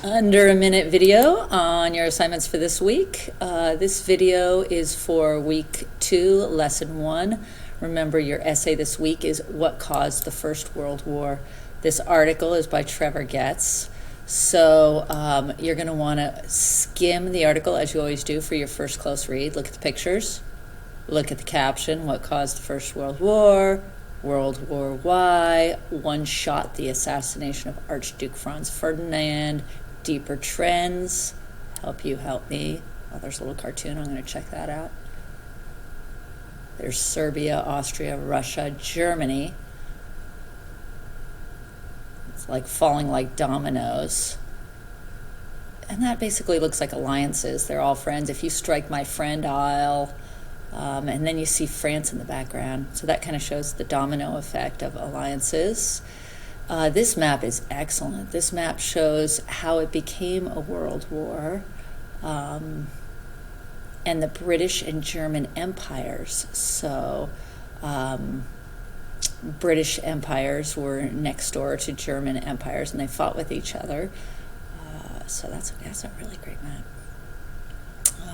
Under a minute video on your assignments for this week. This video is for week 2, lesson 1. Remember, your essay this week is What Caused the First World War. This article is by Trevor Getz. So you're going to want to skim the article as you always do for your first close read. Look at the pictures. Look at the caption, What Caused the First World War? World War Why? One shot the assassination of Archduke Franz Ferdinand. Deeper trends. Help you help me. Oh, there's a little cartoon. I'm going to check that out. There's Serbia, Austria, Russia, Germany. It's like falling like dominoes. And that basically looks like alliances. They're all friends. If you strike my friend, I'll... and then you see France in the background. So that kind of shows the domino effect of alliances. This map is excellent. This map shows how it became a world war, and the British and German empires. So British empires were next door to German empires, and they fought with each other. So that's a really great map.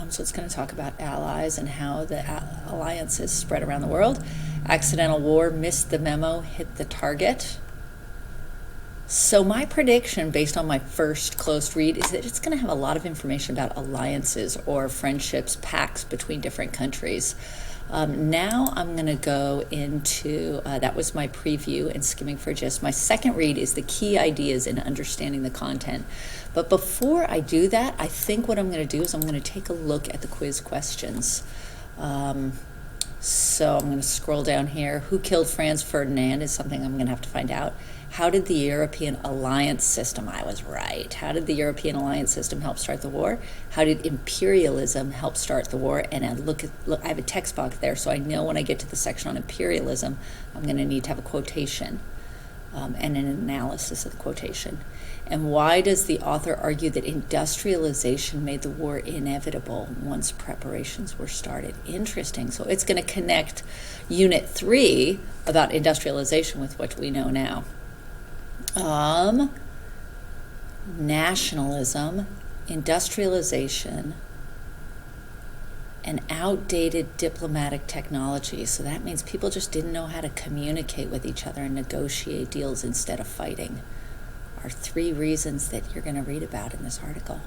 So it's going to talk about allies and how the alliances spread around the world. Accidental war, missed the memo, hit the target. So my prediction, based on my first close read, is that it's going to have a lot of information about alliances or friendships, pacts between different countries. Now I'm going to go into, that was my preview and skimming for gist. My second read is the key ideas in understanding the content. But before I do that, I think what I'm going to do is I'm going to take a look at the quiz questions. So I'm going to scroll down here. Who killed Franz Ferdinand is something I'm going to have to find out. How did the European alliance system, I was right, how did the European alliance system help start the war? How did imperialism help start the war? And I have a text box there, so I know when I get to the section on imperialism, I'm going to need to have a quotation and an analysis of the quotation. And why does the author argue that industrialization made the war inevitable once preparations were started? Interesting. So it's going to connect Unit 3 about industrialization with what we know now. Nationalism, industrialization, and outdated diplomatic technology. So that means people just didn't know how to communicate with each other and negotiate deals instead of fighting. Are 3 reasons that you're going to read about in this article.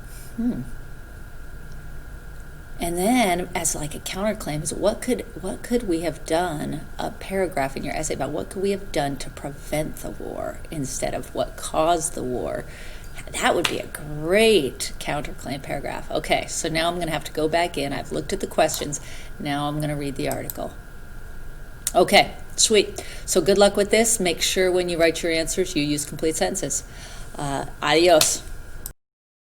And then, as like a counterclaim, is what could we have done? A paragraph in your essay about what could we have done to prevent the war instead of what caused the war. That would be a great counterclaim paragraph. Okay, so now I'm going to have to go back in. I've looked at the questions. Now I'm going to read the article. Okay, sweet. So good luck with this. Make sure when you write your answers, you use complete sentences. Adios.